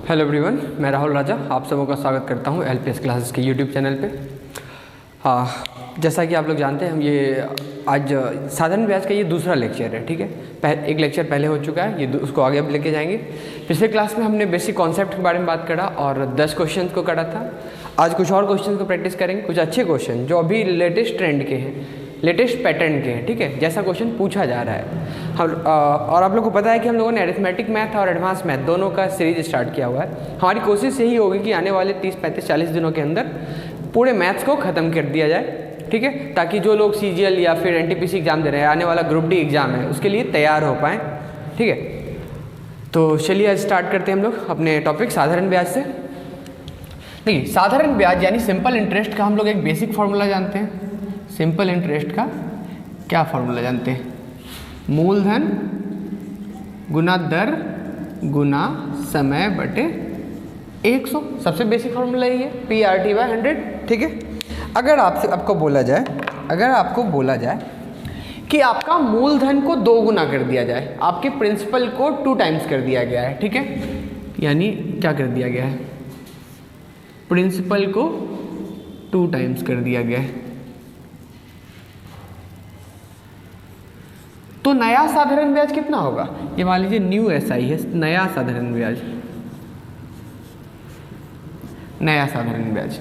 Hello everyone, मैं राहुल राजा आप सबों का स्वागत करता हूं एलपीएस क्लासेस के यूट्यूब चैनल पे। हाँ, जैसा कि आप लोग जानते हैं हम ये आज साधारण ब्याज का ये दूसरा लेक्चर है। ठीक है, एक लेक्चर पहले हो चुका है, ये उसको आगे अब लेके जाएंगे। पिछले क्लास में हमने बेसिक कॉन्सेप्ट के बारे में बात करा और 10 क्वेश्चन को करा था। आज कुछ और क्वेश्चन को प्रैक्टिस करेंगे, कुछ अच्छे क्वेश्चन जो अभी लेटेस्ट ट्रेंड के हैं, लेटेस्ट पैटर्न के हैं। ठीक है, जैसा क्वेश्चन पूछा जा रहा है और आप लोग को पता है कि हम लोगों ने अरिथमेटिक मैथ और एडवांस मैथ दोनों का सीरीज स्टार्ट किया हुआ है। हमारी कोशिश यही होगी कि आने वाले 30, 35, 40 दिनों के अंदर पूरे मैथ्स को ख़त्म कर दिया जाए। ठीक है, ताकि जो लोग सीजीएल या फिर एनटीपीसी एग्जाम दे रहे हैं, आने वाला ग्रुप डी एग्जाम है, उसके लिए तैयार हो पाएँ। ठीक है, तो चलिए आज स्टार्ट करते हैं हम लोग अपने टॉपिक साधारण ब्याज से। देखिए, साधारण ब्याज यानी सिंपल इंटरेस्ट का हम लोग एक बेसिक फार्मूला जानते हैं। सिंपल इंटरेस्ट का क्या फार्मूला जानते हैं? मूलधन गुना दर गुना समय बटे 100। सबसे बेसिक फार्मूला यही है, PRT/100। ठीक है, अगर आपको बोला जाए कि आपका मूलधन को 2 गुना कर दिया जाए, आपके प्रिंसिपल को 2 टाइम्स कर दिया गया है। ठीक है, यानी क्या कर दिया गया है? प्रिंसिपल को 2 टाइम्स कर दिया गया है। तो नया साधारण ब्याज कितना होगा? ये मान लीजिए न्यू एसआई है, नया साधारण ब्याज। नया साधारण ब्याज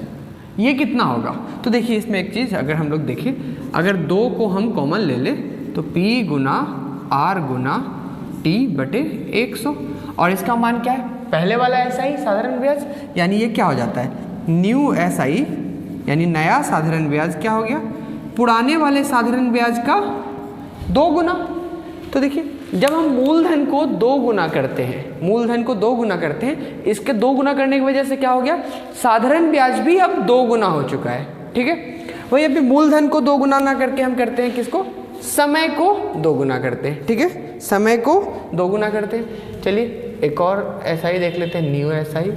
ये कितना होगा? तो देखिए, इसमें एक चीज़ अगर हम लोग देखें, अगर 2 को हम कॉमन ले ले तो P गुना R गुना T बटे 100। और इसका मान क्या है? पहले वाला एसआई साधारण ब्याज, यानी ये क्या हो जाता है? न्यू एसआई यानी नया साधारण ब्याज क्या हो गया? पुराने वाले साधारण ब्याज का 2 गुना। तो देखिए, जब हम मूलधन को 2 गुना करते हैं, इसके 2 गुना करने की वजह से क्या हो गया? साधारण ब्याज भी अब 2 गुना हो चुका है। ठीक है, वही अभी मूलधन को 2 गुना ना करके हम करते हैं किसको? समय को 2 गुना करते हैं। ठीक है, समय को 2 गुना करते हैं। चलिए एक और एसआई देख लेते हैं, न्यू एसआई।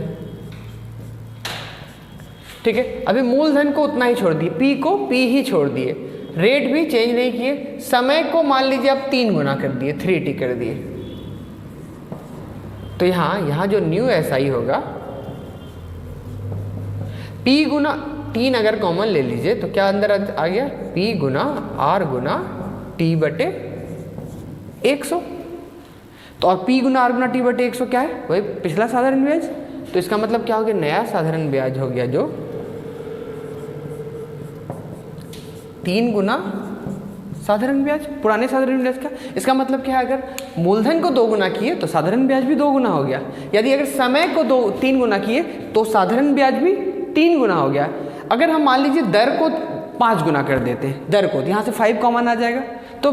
ठीक है, अभी मूलधन को उतना ही छोड़ दिए, P को P ही छोड़ दिए, रेट भी चेंज नहीं किए। समय को मान लीजिए आप 3 गुना कर दिए, 3T कर दिए। तो यहाँ जो न्यू एसआई होगा, P गुना 3 अगर कॉमन ले लीजिए तो क्या अंदर आ गया? P गुना R गुना T बटे 100। तो और P गुना R गुना T बटे 100 क्या है? वही पिछला साधारण ब्याज। तो इसका मतलब क्या हो गया? नया साधारण ब्याज हो गया जो 3 गुना साधारण ब्याज, पुराने साधारण ब्याज का। इसका मतलब क्या है? अगर मूलधन को 2 गुना किए तो साधारण ब्याज भी 2 गुना हो गया। यदि अगर समय को 3 गुना किए तो साधारण ब्याज भी 3 गुना हो गया। अगर हम मान लीजिए दर को 5 गुना कर देते हैं, दर को, यहाँ से 5 कॉमन आ जाएगा। तो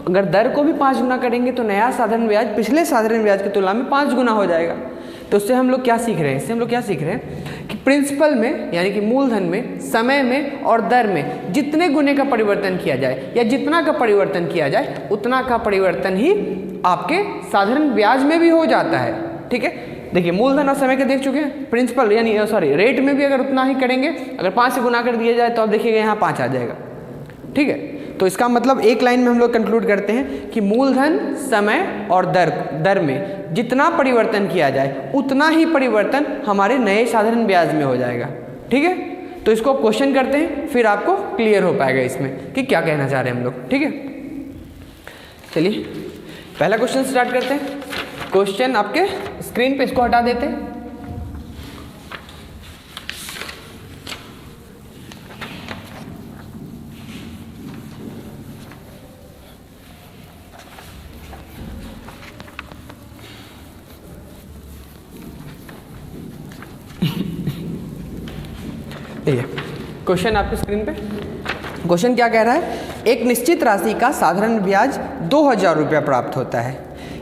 अगर दर को भी 5 गुना करेंगे तो नया साधारण ब्याज पिछले साधारण ब्याज की तुलना में 5 गुना हो जाएगा। तो उससे हम लोग क्या सीख रहे हैं? इससे हम लोग क्या सीख रहे हैं कि प्रिंसिपल में यानी कि मूलधन में, समय में और दर में जितने गुने का परिवर्तन किया जाए या जितना का परिवर्तन किया जाए, उतना का परिवर्तन ही आपके साधारण ब्याज में भी हो जाता है। ठीक है, देखिए मूलधन और समय के देख चुके हैं। प्रिंसिपल यानी रेट में भी अगर उतना ही करेंगे, अगर 5 से गुना कर दिया जाए तो आप देखिएगा यहाँ 5 आ जाएगा। ठीक है, तो इसका मतलब एक लाइन में हम लोग कंक्लूड करते हैं कि मूलधन, समय और दर में जितना परिवर्तन किया जाए उतना ही परिवर्तन हमारे नए साधारण ब्याज में हो जाएगा। ठीक है, तो इसको क्वेश्चन करते हैं, फिर आपको क्लियर हो पाएगा इसमें कि क्या कहना चाह रहे हैं हम लोग। ठीक है, चलिए पहला क्वेश्चन स्टार्ट करते हैं। क्वेश्चन आपके स्क्रीन पे, इसको हटा देते हैं। क्वेश्चन आपकी स्क्रीन पे। क्वेश्चन क्या कह रहा है? एक निश्चित राशि का साधारण ब्याज 2000 रुपया प्राप्त होता है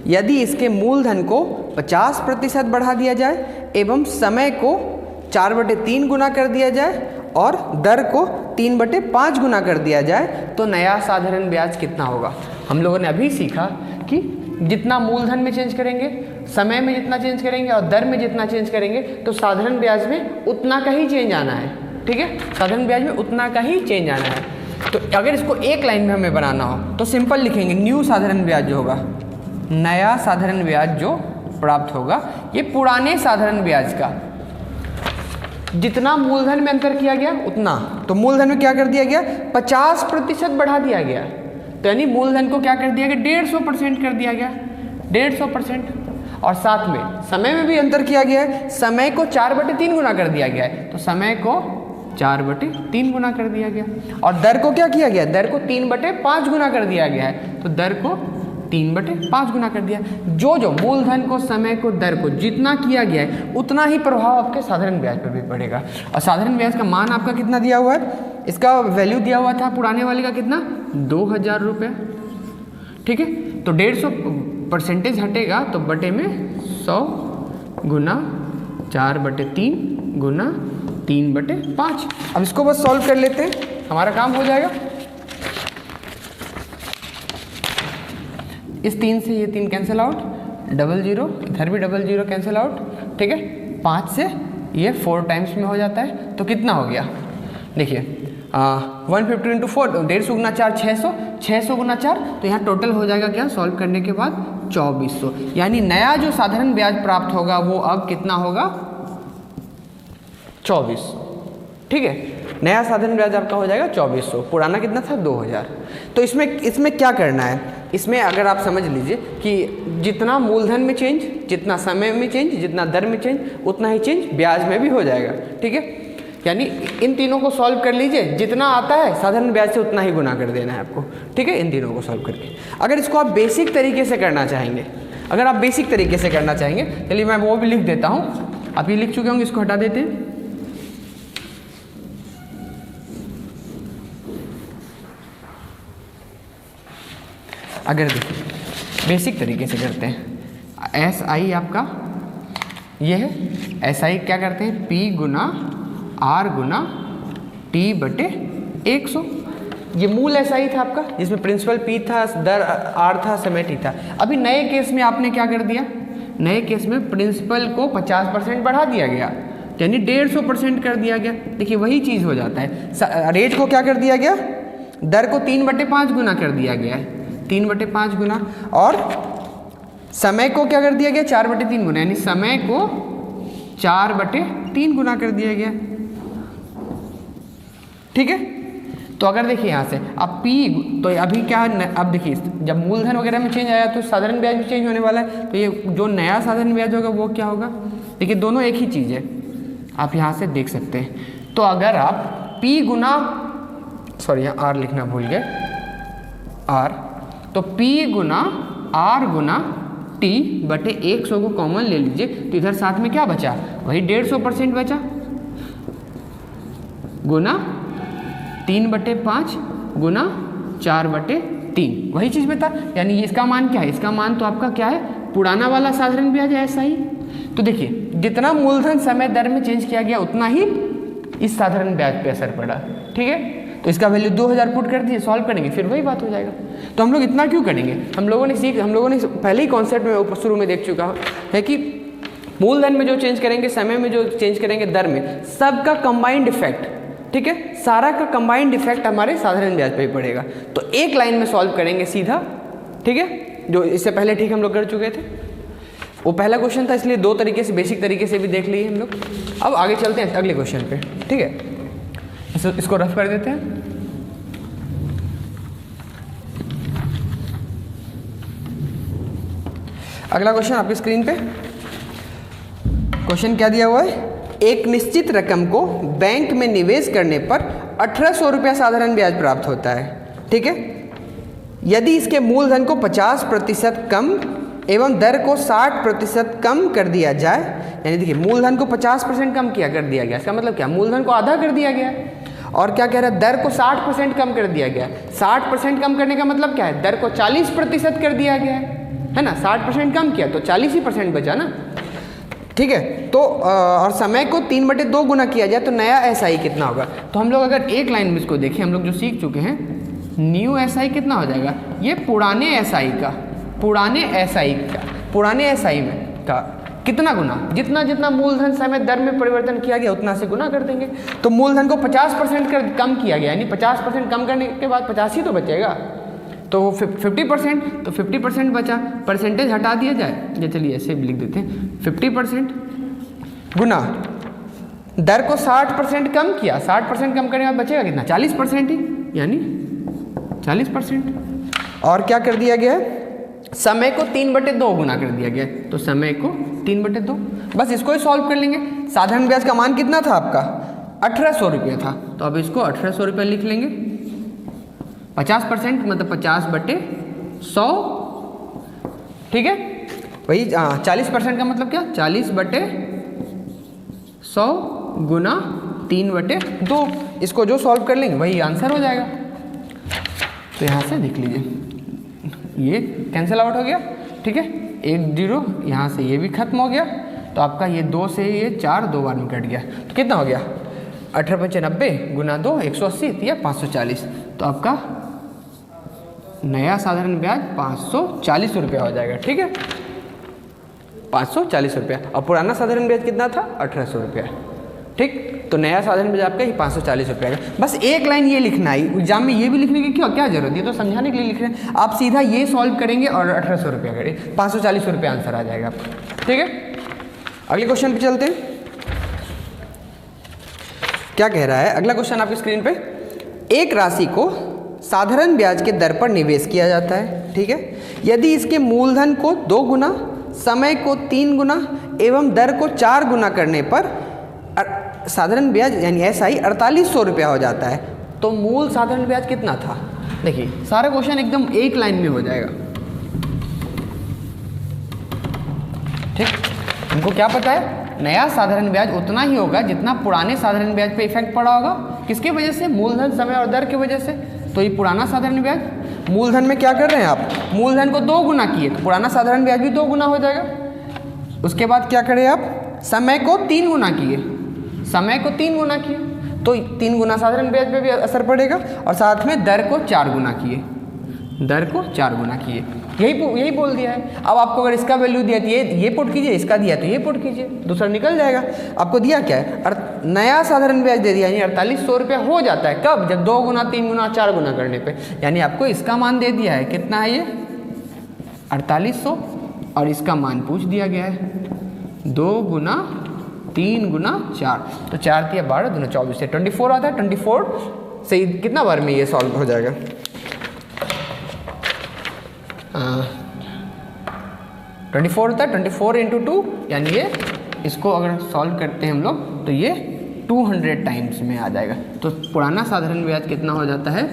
यदि इसके मूलधन को 50% बढ़ा दिया जाए एवं समय को 4/3 गुना कर दिया जाए और दर को 3/5 गुना कर दिया जाए, तो नया साधारण ब्याज कितना होगा? हम लोगों ने अभी सीखा कि जितना मूलधन में चेंज करेंगे, समय में जितना चेंज करेंगे और दर में जितना चेंज करेंगे, तो साधारण ब्याज में उतना का ही चेंज आना है। ठीक है, साधारण ब्याज में उतना का ही चेंज आना है। तो अगर इसको एक लाइन में हमें बनाना हो तो सिंपल लिखेंगे, न्यू साधारण ब्याज जो होगा, नया साधारण ब्याज जो प्राप्त होगा ये पुराने साधारण ब्याज का जितना मूलधन में अंतर किया गया उतना, तो मूलधन में क्या कर दिया गया 50% बढ़ा दिया गया, तो यानी मूलधन को क्या कर दिया गया 150% कर दिया गया 150%। और साथ में समय में भी अंतर किया गया है, समय को 4/3 गुना कर दिया गया है, तो समय को 4/3 गुना कर दिया गया। और दर को क्या किया गया, दर को 3/5 गुना कर दिया गया है, तो दर को 3/5 गुना कर दिया। जो जो मूलधन को, समय को, दर को जितना किया गया है उतना ही प्रभाव आपके साधारण ब्याज पर भी पड़ेगा। और साधारण ब्याज का मान आपका कितना दिया हुआ है, इसका वैल्यू दिया हुआ था पुराने वाले का कितना 2000 रुपये, ठीक है। तो 150% हटेगा तो बटे में 100 गुना 4/3 गुना 3/5। अब इसको बस सॉल्व कर लेते हैं, हमारा काम हो जाएगा। इस 3 से ये 3 कैंसिल आउट, 00 इधर भी 00 कैंसिल आउट, ठीक है। 5 से ये 4 टाइम्स में हो जाता है, तो कितना हो गया देखिए 150 इंटू 4, 150 गुना 4 600, 600 गुना 4, तो यहाँ टोटल हो जाएगा क्या सॉल्व करने के बाद 2400। यानी नया जो साधारण ब्याज प्राप्त होगा वो अब कितना होगा 2400, ठीक है। नया साधारण ब्याज आपका हो जाएगा 2400, पुराना कितना था 2000। तो इसमें क्या करना है, इसमें अगर आप समझ लीजिए कि जितना मूलधन में चेंज, जितना समय में चेंज, जितना दर में चेंज, उतना ही चेंज ब्याज में भी हो जाएगा, ठीक है। यानी इन तीनों को सॉल्व कर लीजिए, जितना आता है साधारण ब्याज से उतना ही गुना कर देना है आपको, ठीक है। इन तीनों को सॉल्व करके अगर इसको आप बेसिक तरीके से करना चाहेंगे, अगर आप बेसिक तरीके से करना चाहेंगे, चलिए मैं वो भी लिख देता हूँ। आप ये लिख चुके होंगे, इसको हटा देते हैं। अगर देखिए बेसिक तरीके से करते हैं, SI आपका ये है, SI क्या करते हैं P गुना R गुना T/100। ये मूल SI था आपका, जिसमें प्रिंसिपल P था, दर R था, समय T था। अभी नए केस में आपने क्या कर दिया, नए केस में प्रिंसिपल को 50% बढ़ा दिया गया, यानी 150% कर दिया गया। देखिए वही चीज़ हो जाता है। रेट को क्या कर दिया गया, दर को 3/5 गुना कर दिया गया है, 3/5 गुना, और समय को क्या कर दिया गया 4/3 गुना, यानी समय को 4/3 गुना कर दिया गया, ठीक है। तो अगर देखिए यहाँ से अब P, तो अभी क्या है, अब देखिए जब मूलधन वगैरह में चेंज आया तो साधारण ब्याज भी चेंज होने वाला है, तो ये जो नया साधारण ब्याज होगा वो क्या होगा, देखिए दोनों एक ही चीज़ है, आप यहाँ से देख सकते हैं। तो अगर आप P गुना, सॉरी यहाँ R लिखना भूल गए, R, तो P गुना R गुना T/100 को कॉमन ले लीजिए, तो इधर साथ में क्या बचा, वही 150% बचा, गुना 3/5 गुना 4/3, वही चीज़ बता। यानी इसका मान क्या है, इसका मान तो आपका क्या है पुराना वाला साधारण ब्याज है, ऐसा ही। तो देखिए जितना मूलधन समय दर में चेंज किया गया उतना ही इस साधारण ब्याज पे असर पड़ा, ठीक है। तो इसका वैल्यू 2000 पुट कर दिए, सॉल्व करेंगे फिर वही बात हो जाएगा। तो हम लोग इतना क्यों करेंगे, हम लोगों ने पहले ही कॉन्सेप्ट में शुरू में देख चुका है कि मूलधन में जो चेंज करेंगे, समय में जो चेंज करेंगे, दर में, सबका कंबाइंड इफेक्ट, ठीक है, सारा का कंबाइंड इफेक्ट हमारे साधारण ब्याज पे ही पड़ेगा। तो एक लाइन में सॉल्व करेंगे सीधा, ठीक है, जो इससे पहले ठीक हम लोग कर चुके थे। वो पहला क्वेश्चन था, इसलिए दो तरीके से बेसिक तरीके से भी देख लिए हम लोग। अब आगे चलते हैं अगले क्वेश्चन पे, ठीक है। इसको रफ कर देते हैं। अगला क्वेश्चन आपकी स्क्रीन पे, क्वेश्चन क्या दिया हुआ है, एक निश्चित रकम को बैंक में निवेश करने पर 1800 रुपया साधारण ब्याज प्राप्त होता है, ठीक है। यदि इसके मूलधन को 50% कम एवं दर को 60% कम कर दिया जाए, यानी देखिए मूलधन को 50% कम कर दिया गया, इसका मतलब क्या, मूलधन को आधा कर दिया गया, और क्या कह रहा है, दर को 60% कम कर दिया गया। 60% कम करने का मतलब क्या है, दर को 40% कर दिया गया है ना, 60% कम किया तो 40% बचा ना, ठीक है। तो और समय को 3/2 गुना किया जाए तो नया SI कितना होगा। तो हम लोग अगर एक लाइन में इसको देखें, हम लोग जो सीख चुके हैं, न्यू SI कितना हो जाएगा, ये पुराने SI में का कितना गुना, जितना जितना मूलधन समय दर में परिवर्तन किया गया उतना से गुना कर देंगे। तो मूलधन को 50% कम किया गया, यानी 50% कम करने के बाद 50 ही तो बचेगा, तो 50%, तो 50% बचा, परसेंटेज हटा दिया जाए, ये चलिए ऐसे भी लिख देते हैं, 50% गुना दर को 60% कम किया, 60% कम करने के बाद बचेगा कितना, 40% ही, यानी 40%। और क्या कर दिया गया है, समय को 3/2 गुना कर दिया गया है, तो समय को 3/2, बस इसको ही सॉल्व कर लेंगे। साधारण ब्याज का मान कितना था आपका, 1800 रुपये था, तो अब इसको 1800 रुपये लिख लेंगे। 50% मतलब 50/100, ठीक है, वही 40% का मतलब क्या, 40/100 गुना 3/2, इसको जो सॉल्व कर लेंगे वही आंसर हो जाएगा। तो यहाँ से देख लीजिए, ये कैंसिल आउट हो गया, ठीक है, 1 0, यहाँ से ये भी खत्म हो गया, तो आपका ये 2 से ये 4 2 बार में कट गया, तो कितना हो गया, 18×90 गुना 2 180 या 540, तो आपका नया साधारण ब्याज 540 रुपया हो जाएगा, ठीक है, 540 रुपया, और पुराना साधारण ब्याज कितना था, 1800 रुपया, ठीक। तो नया साधारण ब्याज आपका ही 540 रुपया का। बस एक लाइन ये लिखना है, एग्जाम में ये भी लिखने की क्या जरूरत है, तो समझाने के लिए लिख रहे हैं। आप सीधा ये सॉल्व करेंगे और 1800 रुपया करेंगे, 540 रुपया आंसर आ जाएगा आपका, ठीक है। अगले क्वेश्चन पे चलते हैं, क्या कह रहा है अगला क्वेश्चन आपकी स्क्रीन पे। एक राशि को साधारण ब्याज के दर पर निवेश किया जाता है, ठीक है, यदि इसके मूलधन को 2 गुना, समय को 3 गुना एवं दर को 4 गुना करने पर साधारण ब्याज यानी SI 4800 रुपया हो जाता है, तो मूल साधारण ब्याज कितना था। देखिए सारा क्वेश्चन एकदम एक लाइन में हो जाएगा, ठीक। हमको क्या पता है, नया साधारण ब्याज उतना ही होगा जितना पुराने साधारण ब्याज पे इफेक्ट पड़ा होगा, किसके वजह से, मूलधन, समय और दर की वजह से। तो ये पुराना साधारण ब्याज, मूलधन में क्या कर रहे हैं आप, मूलधन को 2 गुना किए, तो पुराना साधारण ब्याज भी 2 गुना हो जाएगा। उसके बाद क्या करें आप, समय को 3 गुना किए, समय को 3 गुना किए, तो 3 गुना साधारण ब्याज पे भी असर पड़ेगा, और साथ में दर को 4 गुना किए, दर को 4 गुना किए, यही बोल दिया है। अब आपको अगर इसका वैल्यू दिया तो ये पुट कीजिए, इसका दिया तो ये पुट कीजिए, दूसरा निकल जाएगा। आपको दिया क्या है, नया साधारण ब्याज दे दिया, यानी 4800 रुपया हो जाता है, कब, जब 2 गुना 3 गुना 4 गुना करने पे, यानी आपको इसका मान दे दिया है, कितना है ये 4800, और इसका मान पूछ दिया गया है 2 गुना 3 गुना 4, तो 4 × 12 2 24 से 24 आता है, 24 से कितना बार में ये सॉल्व हो जाएगा, 24 होता है, 24 × 2, यानी ये इसको अगर सॉल्व करते हैं हम लोग तो ये 200 टाइम्स में आ जाएगा। तो पुराना साधारण ब्याज कितना हो जाता है,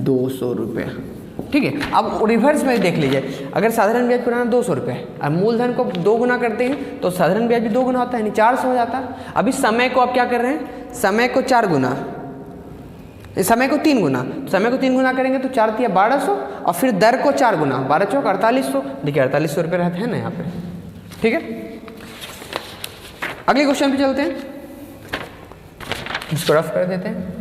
200 रुपये, ठीक है। अब रिवर्स में देख लीजिए, अगर साधारण ब्याज पुराना 200 रुपये है और मूलधन को 2 गुना करते हैं तो साधारण ब्याज भी 2 गुना होता है, यानी 400 हो जाता है। अभी समय को आप क्या कर रहे हैं, समय को 4 गुना, समय को 3 गुना, समय को 3 गुना करेंगे तो 4 × 1200, और फिर दर को 4 गुना, 12 चौक 4800, देखिए 4800 रुपये रहते हैं ना यहाँ पे, ठीक है। अगले क्वेश्चन पे चलते हैं, इसको रफ कर देते हैं।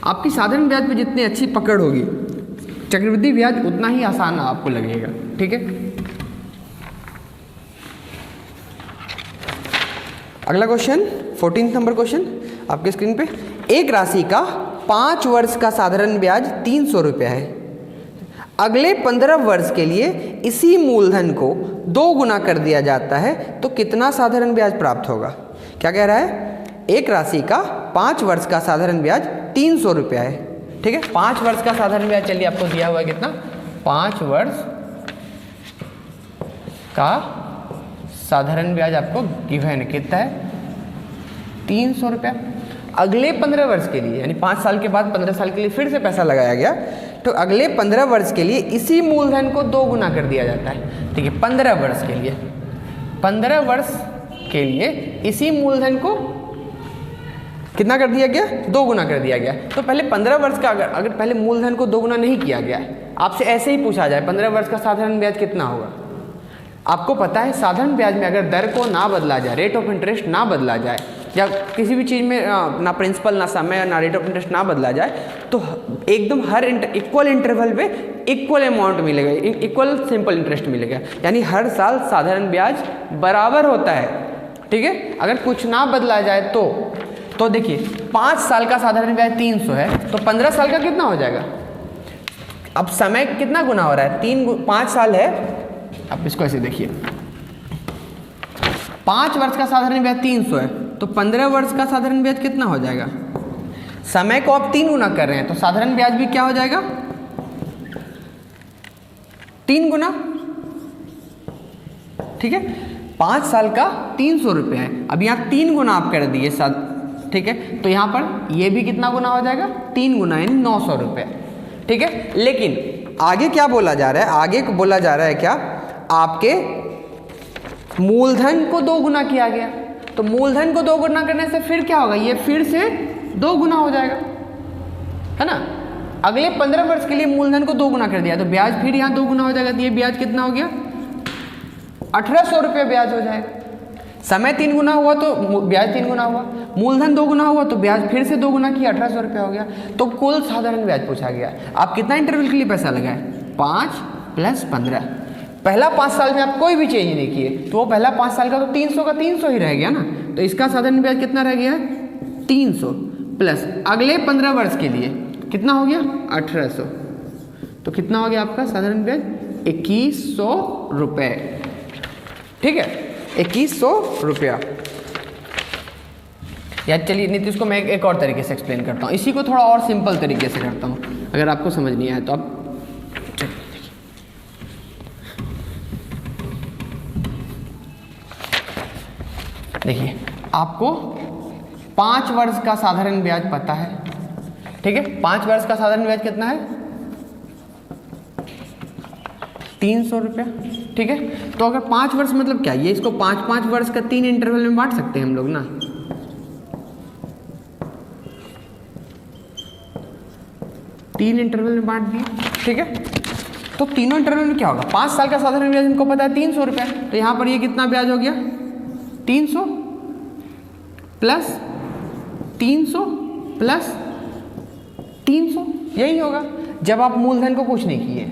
आपकी साधारण ब्याज पे जितनी अच्छी पकड़ होगी, चक्रवृद्धि ब्याज उतना ही आसान आपको लगेगा, ठीक है। अगला क्वेश्चन 14 नंबर क्वेश्चन आपके स्क्रीन पे। एक राशि का 5 वर्ष का साधारण ब्याज 300 रुपया है, अगले 15 वर्ष के लिए इसी मूलधन को 2 गुना कर दिया जाता है, तो कितना साधारण ब्याज प्राप्त होगा। क्या कह रहा है, एक राशि का 5 वर्ष का साधारण ब्याज 300 रुपया है, ठीक है। 5 वर्ष का साधारण ब्याज चलिए आपको दिया हुआ है कितना, 5 वर्ष का साधारण ब्याज आपको गिवन कितना है, 300 रुपया। अगले 15 वर्ष के लिए, यानी 5 साल के बाद 15 साल के लिए फिर से पैसा लगाया गया, तो अगले 15 वर्ष के लिए इसी मूलधन को 2 गुना कर दिया जाता है, ठीक है। 15 वर्ष के लिए, 15 वर्ष के लिए इसी मूलधन को कितना कर दिया गया, 2 गुना कर दिया गया। तो पहले 15 वर्ष का अगर पहले मूलधन को 2 गुना नहीं किया गया, आपसे ऐसे ही पूछा जाए 15 वर्ष का साधारण ब्याज कितना होगा, आपको पता है साधारण ब्याज में अगर दर को ना बदला जाए, रेट ऑफ इंटरेस्ट ना बदला जाए, या किसी भी चीज़ में ना प्रिंसिपल ना समय ना रेट ऑफ इंटरेस्ट ना बदला जाए, तो एकदम हर इक्वल इंटरवल पे इक्वल अमाउंट मिलेगा, इक्वल सिंपल इंटरेस्ट मिलेगा, यानी हर साल साधारण ब्याज बराबर होता है, ठीक है। अगर कुछ ना बदला जाए तो तो देखिए 5 साल का साधारण ब्याज 300 है, तो 15 साल का कितना हो जाएगा? अब समय कितना गुना हो रहा है? 5 साल है, अब इसको ऐसे देखिए, 5 वर्ष का साधारण ब्याज 300 है, तो 15 वर्ष का साधारण ब्याज कितना हो जाएगा? समय को आप 3 गुना कर रहे हैं, तो साधारण ब्याज भी क्या हो जाएगा? 3 गुना। ठीक है, 5 साल का 300 रुपये है, अब यहाँ 3 गुना आप कर दिए साथ। ठीक है, तो यहाँ पर ये भी कितना गुना हो जाएगा? 3 गुना, यानी 900 रुपये। ठीक है, लेकिन आगे क्या बोला जा रहा है? आगे बोला जा रहा है क्या? आपके मूलधन को 2 गुना किया गया, तो मूलधन को 2 गुना करने से फिर क्या होगा? ये फिर से 2 गुना हो जाएगा, है ना। अगले 15 वर्ष के लिए मूलधन को 2 गुना कर दिया, तो ब्याज फिर यहाँ 2 गुना हो जाएगा, तो ये ब्याज कितना हो गया? 1800 रुपये ब्याज हो जाएगा। समय 3 गुना हुआ तो ब्याज 3 गुना हुआ, मूलधन 2 गुना हुआ तो ब्याज फिर से 2 गुना किया, 1800 रुपये हो गया। तो कुल साधारण ब्याज पूछा गया। आप कितना इंटरवल के लिए पैसा लगाए? 5 + 15। पहला 5 साल में आप कोई भी चेंज नहीं किए, तो वो पहला 5 साल का तो 300 का 300 ही रह गया ना। तो इसका साधारण ब्याज कितना रह गया? 300 प्लस अगले 15 वर्ष के लिए कितना हो गया? 1800। तो कितना हो गया आपका साधारण ब्याज? 2100 रुपये। ठीक है, 2100 रुपया। यार चलिए नीतीश को मैं एक और तरीके से एक्सप्लेन करता हूँ, इसी को थोड़ा और सिंपल तरीके से करता हूँ, अगर आपको समझ नहीं आया तो आप देखिए। आपको 5 वर्ष का साधारण ब्याज पता है, ठीक है। 5 वर्ष का साधारण ब्याज कितना है? 300 रुपया। ठीक है, तो अगर 5 वर्ष मतलब क्या, ये इसको 5-5 वर्ष का 3 इंटरवल में बांट सकते हैं हम लोग ना। तीन इंटरवल में बांट दिए। ठीक है, तो तीनों इंटरवल में क्या होगा? 5 साल का साधारण ब्याज इनको पता है 300 रुपया, तो यहां पर ये कितना ब्याज हो गया? 300 प्लस 300 प्लस 300, यही होगा। जब आप मूलधन को कुछ नहीं किए,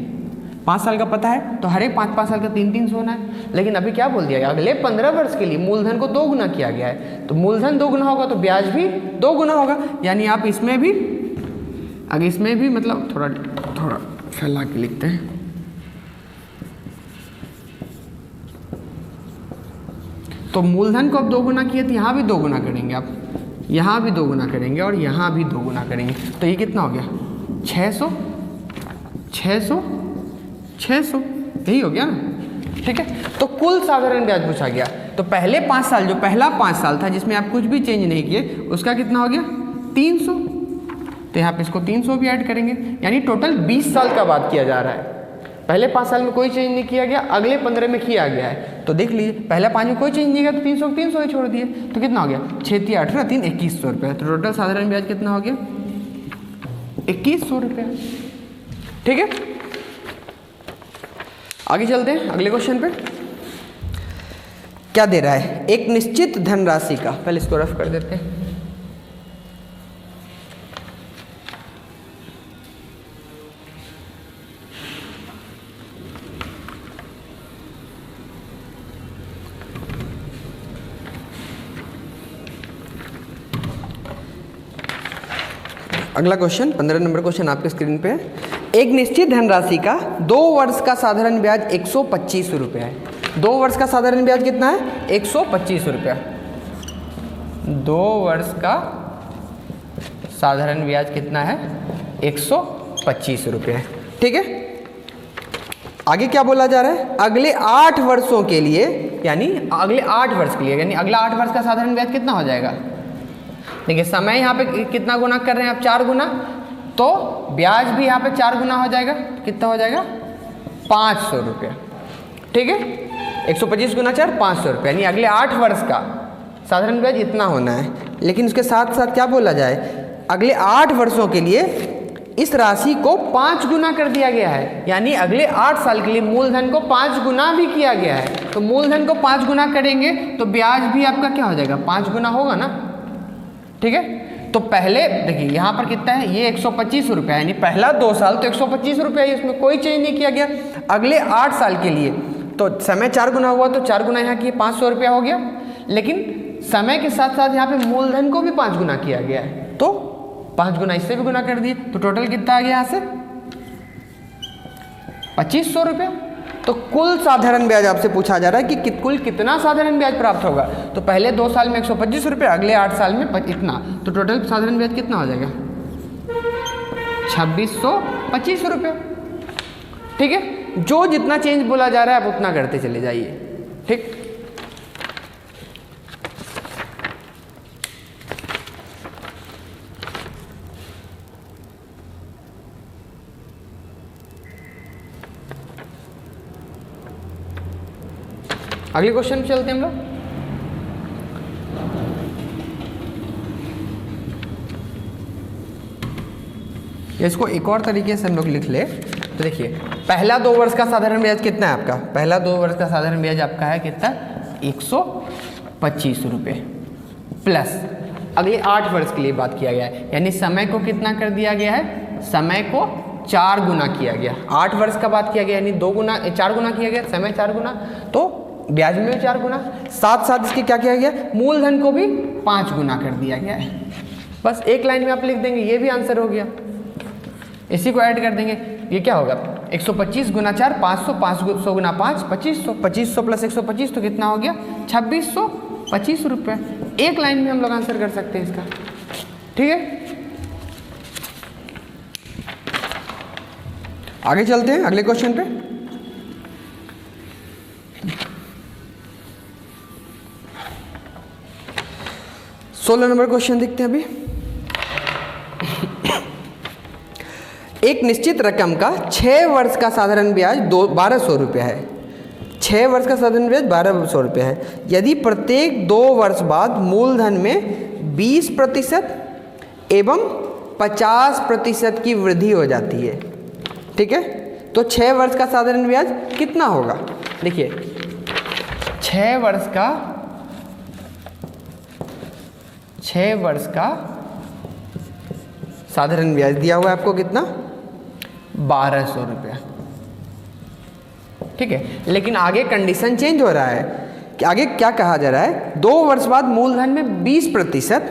5 साल का पता है, तो हर एक 5-5 साल का 3-300 होना है। लेकिन अभी क्या बोल दिया गया? अगले 15 वर्ष के लिए मूलधन को 2 गुना किया गया है, तो मूलधन 2 गुना होगा तो ब्याज भी 2 गुना होगा। यानी आप इसमें भी, अगर इसमें भी मतलब थोड़ा फैला के लिखते हैं, तो मूलधन को अब 2 गुना किए तो यहाँ भी 2 गुना करेंगे आप, यहाँ भी 2 गुना करेंगे और यहाँ भी 2 गुना करेंगे, तो ये कितना हो गया? 600 600 600, यही हो गया ना। ठीक है, तो कुल साधारण ब्याज पूछा गया। तो पहले 5 साल, जो पहला 5 साल था जिसमें आप कुछ भी चेंज नहीं किए, उसका कितना हो गया? 300। तो यहाँ पे इसको 300 भी ऐड करेंगे, यानी टोटल 20 साल का बात किया जा रहा है। पहले 5 साल में कोई चेंज नहीं किया गया, अगले 15 में किया गया है। तो देख लीजिए, पहले 5 में कोई चेंज नहीं किया तो 300 ही छोड़ दिए, तो कितना हो गया? 6 × 18 3 2100 रुपये। तो टोटल साधारण ब्याज कितना हो गया? 2100 रुपये। ठीक है, आगे चलते हैं अगले क्वेश्चन पे। क्या दे रहा है? एक निश्चित धनराशि का, पहले इसको रफ कर देते हैं। अगला क्वेश्चन 15 नंबर क्वेश्चन आपके स्क्रीन पे है। एक निश्चित धनराशि का 2 वर्ष का साधारण ब्याज 125 रुपया है। 2 वर्ष का साधारण ब्याज कितना है? 125 रुपया। 2 वर्ष का साधारण ब्याज कितना है? 125 रुपये। ठीक है, आगे क्या बोला जा रहा है? अगले 8 वर्षों के लिए, यानी अगले 8 वर्ष के लिए, यानी अगला 8 वर्ष का साधारण ब्याज कितना हो जाएगा? देखिए, समय यहाँ पे कितना गुना कर रहे हैं आप? 4 गुना, तो ब्याज भी यहाँ पे 4 गुना हो जाएगा। कितना हो जाएगा? 500 रुपया। ठीक है, 125 गुना 4 500 रुपये, यानी अगले 8 वर्ष का साधारण ब्याज इतना होना है। लेकिन उसके साथ साथ क्या बोला जाए? अगले 8 वर्षों के लिए इस राशि को 5 गुना कर दिया गया है, यानी अगले 8 साल के लिए मूलधन को 5 गुना भी किया गया है। तो मूलधन को 5 गुना करेंगे तो ब्याज भी आपका क्या हो जाएगा? 5 गुना होगा ना। ठीक है, तो पहले देखिए यहाँ पर कितना है? ये 125 रुपया, यानी पहला 2 साल तो 125 रुपया ही, इसमें कोई चेंज नहीं किया गया। अगले 8 साल के लिए तो समय 4 गुना हुआ, तो 4 गुना यहाँ किए 500 रुपया हो गया। लेकिन समय के साथ साथ यहाँ पे मूलधन को भी 5 गुना किया गया है, तो 5 गुना इससे भी गुना कर दिए, तो टोटल कितना आ गया यहाँ से 2500 रुपये। तो कुल साधारण ब्याज आपसे पूछा जा रहा है कि कुल कितना साधारण ब्याज प्राप्त होगा। तो पहले 2 साल में 125 रुपये, अगले 8 साल में इतना, तो टोटल साधारण ब्याज कितना हो जाएगा 2625 रुपये। ठीक है, जो जितना चेंज बोला जा रहा है आप उतना करते चले जाइए। ठीक, अगले क्वेश्चन पे चलते हैं हम लोग। इसको एक और तरीके से हम लोग लिख ले तो देखिए, पहला 2 वर्ष का साधारण ब्याज कितना है आपका, पहला 2 वर्ष का साधारण ब्याज आपका है कितना 125 रुपये, प्लस अगले 8 वर्ष के लिए बात किया गया है, यानी समय को कितना कर दिया गया है, समय को 4 गुना किया गया। 8 वर्ष का बात किया गया यानी 4 गुना किया गया, समय 4 गुना, तो ब्याज में भी 4 गुना, साथ साथ इसके क्या किया गया, मूलधन को भी 5 गुना कर दिया गया है। बस एक लाइन में आप लिख देंगे, ये भी आंसर हो गया। इसी को ऐड कर देंगे, ये क्या होगा 125 गुना 4 500, 500 गुना 5 2500, 2500 प्लस 125 तो कितना हो गया 2625 रुपये। एक लाइन में हम लोग आंसर कर सकते हैं इसका। ठीक है, आगे चलते हैं अगले क्वेश्चन पे। सोलह नंबर क्वेश्चन देखते हैं अभी। एक निश्चित रकम का 6 वर्ष का साधारण ब्याज 1200 रुपये है। 6 वर्ष का साधारण ब्याज 1200 रुपये है। यदि प्रत्येक 2 वर्ष बाद मूलधन में 20% एवं 50% की वृद्धि हो जाती है, ठीक है, तो 6 वर्ष का साधारण ब्याज कितना होगा। देखिए 6 वर्ष का साधारण ब्याज दिया हुआ है आपको कितना 1200 रुपया। ठीक है, लेकिन आगे कंडीशन चेंज हो रहा है कि आगे क्या कहा जा रहा है, 2 वर्ष बाद मूलधन में 20%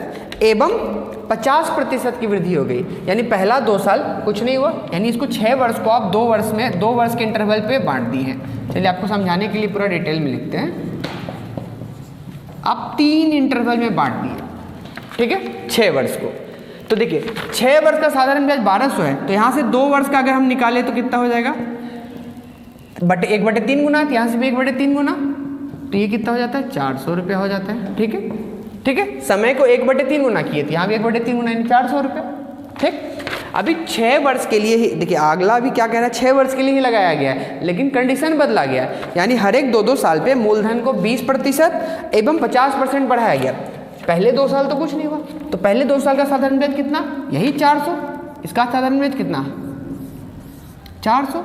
एवं 50% की वृद्धि हो गई, यानी पहला 2 साल कुछ नहीं हुआ, यानी इसको 6 वर्ष को आप 2 वर्ष के इंटरवल पे बांट दिए हैं। चलिए आपको समझाने के लिए पूरा डिटेल में लिखते हैं। आप 3 इंटरवल में बांट दिए, ठीक है, 6 वर्ष को। तो देखिए 6 वर्ष का साधारण ब्याज 1200 है, तो यहाँ से 2 वर्ष का अगर हम निकालें तो कितना हो जाएगा 1/3 गुना, यहाँ से भी 1/3 गुना, तो ये कितना हो जाता है 400 रुपया हो जाता है। ठीक है, ठीक है, समय को 1/3 गुना किए थे, यहाँ भी 1/3 गुना यानी 400 रुपये। ठीक, अभी 6 वर्ष के लिए ही देखिए, अगला भी क्या कह रहा है 6 वर्ष के लिए ही लगाया गया है, लेकिन कंडीशन बदला गया, यानी हर एक 2-2 साल पे मूलधन को 20% एवं 50% बढ़ाया गया। पहले 2 साल तो कुछ नहीं हुआ, तो पहले 2 साल का साधारण ब्याज कितना, यही 400, इसका साधारण ब्याज कितना 400,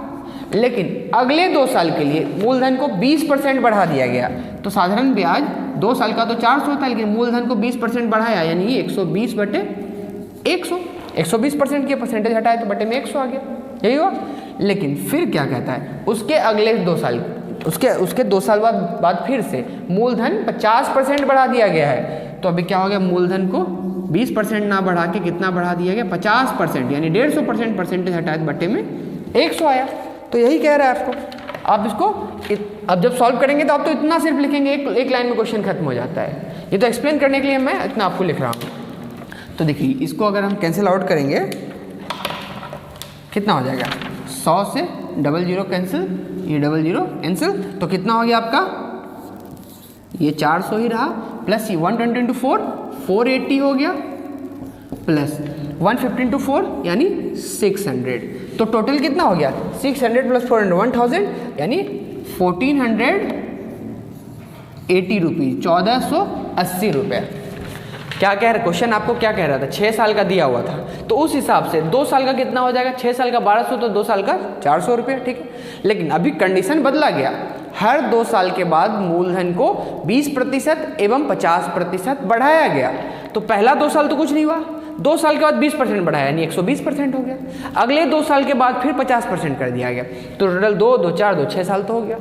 लेकिन अगले 2 साल के लिए मूलधन को 20% बढ़ा दिया गया, तो साधारण ब्याज 2 साल का तो 400 था, लेकिन मूलधन को 20% बढ़ाया, यानी 120/100, 120% की परसेंटेज हटाए तो बटे में 100 आ गया, यही हुआ। लेकिन फिर क्या कहता है, उसके अगले 2 साल उसके 2 साल बाद फिर से मूलधन 50% बढ़ा दिया गया है, तो अभी क्या हो गया, मूलधन को 20% ना बढ़ा के कितना बढ़ा दिया गया 50%, यानी 150% परसेंटेज हटाए तो बटे में 100 आया। तो यही कह रहा है आपको। आप इसको अब जब सॉल्व करेंगे तो आप तो इतना सिर्फ लिखेंगे, एक लाइन में क्वेश्चन खत्म हो जाता है। ये तो एक्सप्लेन करने के लिए मैं इतना आपको लिख रहा हूँ। तो देखिए इसको अगर हम कैंसिल आउट करेंगे कितना हो जाएगा, 100 से 00 कैंसिल, ये 00 कैंसिल, तो कितना हो गया आपका, ये 400 ही रहा, प्लस ये 120 into 4 480 हो गया, प्लस 150 into 4 यानी 600, तो टोटल कितना हो गया 600 प्लस 400 1000, यानी 1480 रुपीज़, 1480 रुपये। क्या कह रहा क्वेश्चन, आपको क्या कह रहा था, 6 साल का दिया हुआ था, तो उस हिसाब से 2 साल का कितना हो जाएगा, 6 साल का 1200, तो 2 साल का 400 रुपये। ठीक है, लेकिन अभी कंडीशन बदला गया, हर 2 साल के बाद मूलधन को 20% एवं 50% बढ़ाया गया। तो पहला 2 साल तो कुछ नहीं हुआ, 2 साल के बाद 20% बढ़ाया, यानी 120% हो गया। अगले 2 साल के बाद फिर 50% कर दिया गया, तो टोटल 2 2 4 2 6 साल तो हो गया।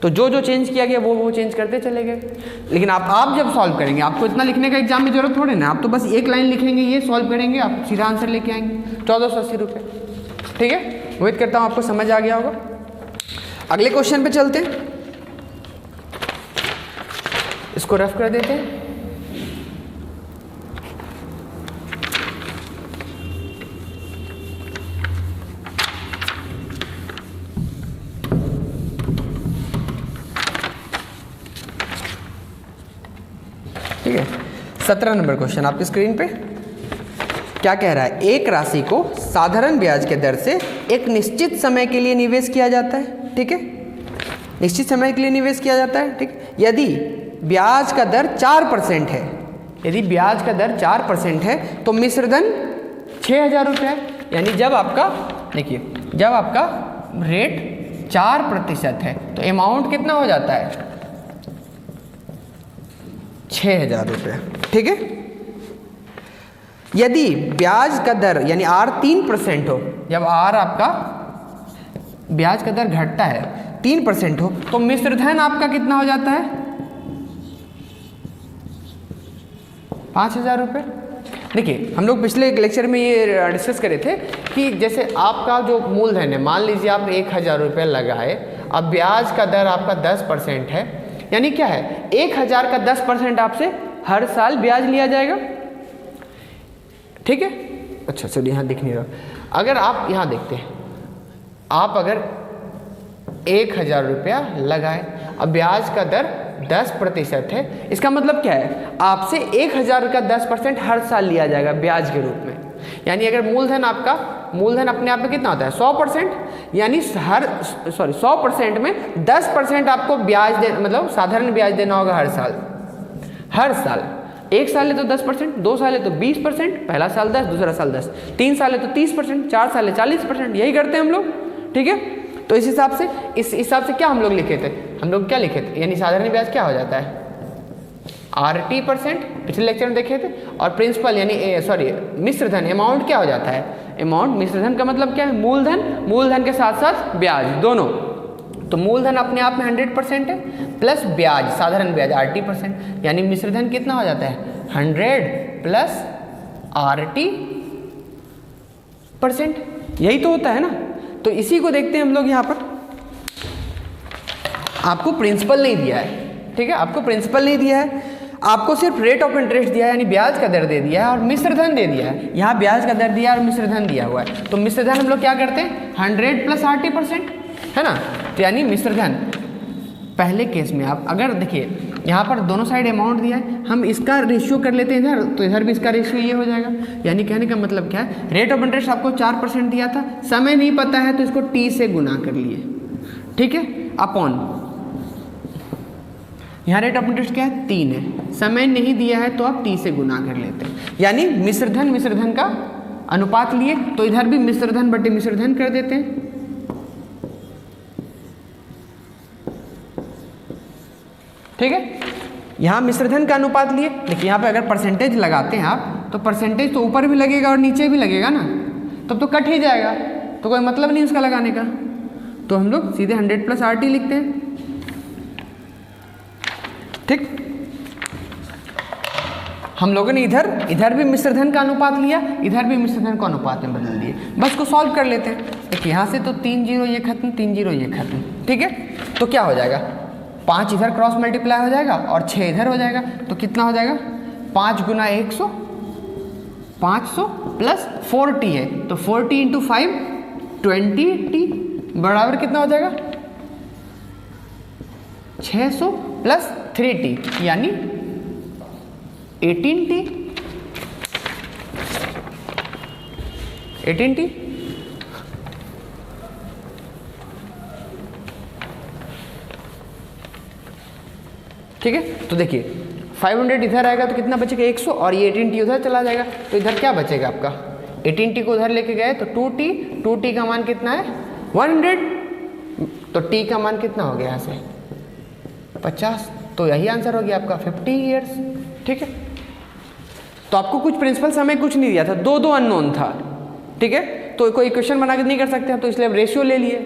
तो जो जो चेंज किया गया वो चेंज करते चले गए। लेकिन आप जब सॉल्व करेंगे, आपको इतना लिखने का एग्जाम में जरूरत थोड़ी ना, आप तो बस एक लाइन लिखेंगे, ये सॉल्व करेंगे, आप सीधा आंसर लेके आएंगे 1480 रुपये। ठीक है, उम्मीद करता हूँ आपको समझ आ गया होगा। अगले क्वेश्चन पे चलते हैं, इसको रफ कर देते हैं। ठीक है, 17 नंबर क्वेश्चन आपकी स्क्रीन पे क्या कह रहा है? एक राशि को साधारण ब्याज के दर से एक निश्चित समय के लिए निवेश किया जाता है। ठीक है, निश्चित समय के लिए निवेश किया जाता है। ठीक, यदि ब्याज का दर 4% है, यदि ब्याज का दर 4% है तो मिश्रधन 6000 रुपये है। यानी जब आपका, देखिए, जब आपका रेट 4% है तो अमाउंट कितना हो जाता है? 6000 रुपये। ठीक है, यदि ब्याज का दर यानी R 3% हो, जब R आपका ब्याज का दर घटता है 3% हो तो मिश्रधन आपका कितना हो जाता है? 5000 रुपये। देखिए, हम लोग पिछले एक लेक्चर में ये डिस्कस करे थे कि जैसे आपका जो मूलधन है, मान लीजिए आप 1000 रुपये लगाए, अब ब्याज का दर आपका 10% है, यानी क्या है? 1000 का 10% आपसे हर साल ब्याज लिया जाएगा। ठीक है, अच्छा चलिए, यहाँ दिख नहीं रहा। अगर आप यहाँ देखते हैं, आप अगर 1000 रुपया लगाए, अब ब्याज का दर 10% है, इसका मतलब क्या है? आपसे 1000 का 10% हर साल लिया जाएगा ब्याज के रूप में। यानी अगर मूलधन आपका, मूलधन अपने आप में कितना होता है? 100%, यानी 100% में 10% आपको ब्याज दे, मतलब साधारण ब्याज देना होगा हर साल। हर साल, एक साल है तो 10%, 2 साल है तो 20%, पहला साल 10, दूसरा साल 10, 3 साल है तो 30%, 4 साल है 40%, यही करते हैं हम लोग। ठीक है, तो इस हिसाब से क्या हम लोग लिखे थे? हम लोग क्या लिखे थे? यानी साधारण ब्याज क्या हो जाता है? RT%, पिछले लेक्चर में देखे थे। और प्रिंसिपल यानी मिश्रधन, अमाउंट क्या हो जाता है? अमाउंट, मिश्रधन का मतलब क्या है? मूलधन, मूलधन के साथ साथ ब्याज दोनों। तो मूलधन अपने आप में 100% है, प्लस ब्याज, साधारण ब्याज RT%, यानी मिश्रधन कितना हो जाता है? 100 प्लस RT%। यही तो होता है ना। तो इसी को देखते हैं हम लोग यहाँ पर। आपको प्रिंसिपल नहीं दिया है, ठीक है, आपको प्रिंसिपल नहीं दिया है, आपको सिर्फ रेट ऑफ इंटरेस्ट दिया है, यानी ब्याज का दर दे दिया है, और मिश्रधन दे दिया है। यहाँ ब्याज का दर दिया है और मिश्रधन दिया हुआ है। तो मिश्रधन हम लोग क्या करते हैं? 100 प्लस RT%, है ना। तो यानी मिश्रधन, पहले केस में आप अगर देखिए, यहाँ पर दोनों साइड अमाउंट दिया है, हम इसका रेशियो कर लेते हैं इधर, तो इधर भी इसका रेशियो ये हो जाएगा। यानी कहने का मतलब क्या है? रेट ऑफ इंटरेस्ट आपको 4% दिया था, समय नहीं पता है तो इसको T से गुना कर लिए, ठीक है, अपॉन, यहाँ रेट ऑफ इंटरेस्ट क्या है? 3 है, समय नहीं दिया है तो आप T से गुना कर लेते हैं। यानी मिश्रधन का अनुपात लिए, तो इधर भी मिश्रधन बटे मिश्रधन कर देते हैं। ठीक है, यहाँ मिश्रधन का अनुपात लिए। देखिए यहाँ पे अगर परसेंटेज लगाते हैं आप, तो परसेंटेज तो ऊपर भी लगेगा और नीचे भी लगेगा ना, तब तो कट ही जाएगा, तो कोई मतलब नहीं उसका लगाने का। तो हम लोग सीधे 100 प्लस RT लिखते हैं। ठीक, हम लोगों ने इधर भी मिश्रधन का अनुपात लिया, इधर भी मिश्रधन को अनुपात में बदल दिए। बस को सॉल्व कर लेते हैं। देखिए यहाँ से तो 3 0 ये खत्म, 3 0 ये खत्म, ठीक है। तो क्या हो जाएगा? 5 इधर क्रॉस मल्टीप्लाई हो जाएगा और 6 इधर हो जाएगा, तो कितना हो जाएगा? 5 गुना 100, 500 प्लस 4T है, तो 4T इंटू 5 20T बराबर कितना हो जाएगा? 600 प्लस 3T यानी 18T। 18T ठीक है। तो देखिए 500 इधर आएगा तो कितना बचेगा? 100, और ये 18T उधर चला जाएगा, तो इधर क्या बचेगा आपका? 18T को उधर लेके गए तो 2T का मान कितना है? 100, तो T का मान कितना हो गया यहाँ से? 50, तो यही आंसर हो गया आपका 50 ईयर्स। ठीक है, तो आपको कुछ प्रिंसिपल समय कुछ नहीं दिया था, दो अननोन था, ठीक है, तो कोई इक्वेशन बना के नहीं कर सकते हैं, तो इसलिए अब रेशियो ले लिए,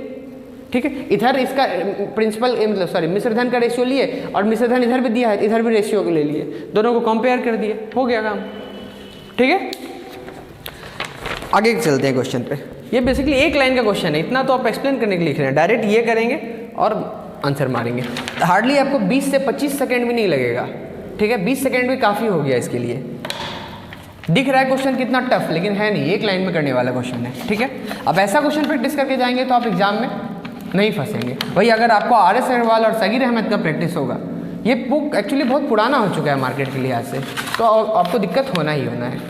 ठीक है। इधर इसका प्रिंसिपल मतलब सॉरी मिश्र धन का रेशियो लिए और मिश्र धन इधर भी दिया है, इधर भी रेशियो को ले लिए, दोनों को कंपेयर कर दिए, हो गया काम। ठीक है, आगे चलते हैं क्वेश्चन पे। ये बेसिकली एक लाइन का क्वेश्चन है, इतना तो आप एक्सप्लेन करने के लिए लिख रहे हैं, डायरेक्ट ये करेंगे और आंसर मारेंगे। हार्डली आपको 20 से 25 सेकेंड भी नहीं लगेगा। ठीक है, 20 सेकेंड भी काफ़ी हो गया इसके लिए। दिख रहा है क्वेश्चन कितना टफ, लेकिन है नहीं, एक लाइन में करने वाला क्वेश्चन है। ठीक है, अब ऐसा क्वेश्चन प्रैक्टिस करके जाएंगे तो आप एग्जाम में नहीं फंसेंगे। वही अगर आपको आर.एस. अग्रवाल और सगीर अहमद का प्रैक्टिस होगा, ये बुक एक्चुअली बहुत पुराना हो चुका है मार्केट के लिहाज से, तो आपको दिक्कत होना ही होना है।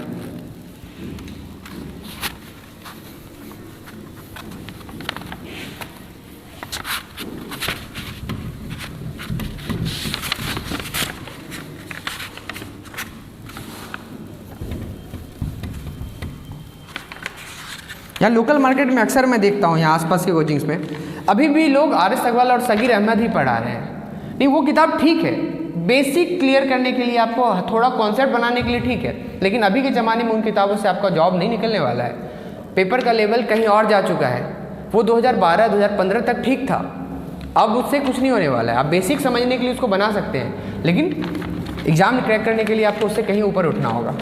यहाँ लोकल मार्केट में अक्सर मैं देखता हूँ, यहाँ आसपास के कोचिंग्स में अभी भी लोग आर.एस. अग्रवाल और सगीर अहमद ही पढ़ा रहे हैं। नहीं, वो किताब ठीक है, बेसिक क्लियर करने के लिए, आपको थोड़ा कॉन्सेप्ट बनाने के लिए ठीक है, लेकिन अभी के ज़माने में उन किताबों से आपका जॉब नहीं निकलने वाला है। पेपर का लेवल कहीं और जा चुका है। वो 2012-2015 तक ठीक था, अब उससे कुछ नहीं होने वाला है। आप बेसिक समझने के लिए उसको बना सकते हैं, लेकिन एग्ज़ाम क्रैक करने के लिए आपको उससे कहीं ऊपर उठना होगा।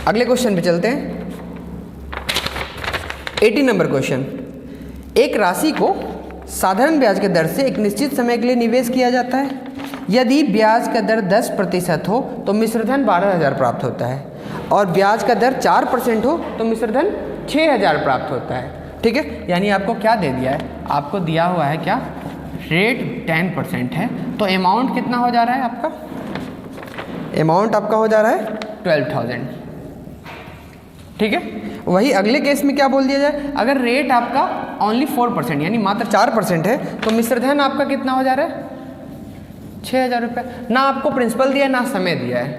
अगले क्वेश्चन पे चलते हैं। 80 नंबर क्वेश्चन। एक राशि को साधारण ब्याज के दर से एक निश्चित समय के लिए निवेश किया जाता है। यदि ब्याज का दर 10% हो तो मिश्रधन 12,000 प्राप्त होता है, और ब्याज का दर 4% हो तो मिश्रधन 6,000 प्राप्त होता है। ठीक है, यानी आपको क्या दे दिया है, आपको दिया हुआ है क्या, रेट 10% है, तो अमाउंट कितना हो जा रहा है आपका, अमाउंट आपका हो जा रहा है 12,000। ठीक है, वही अगले केस में क्या बोल दिया जाए, अगर रेट आपका ओनली 4% यानी मात्र 4% है तो मिश्रधन आपका कितना हो जा रहा है, 6,000 रुपये। ना आपको प्रिंसिपल दिया ना समय दिया है,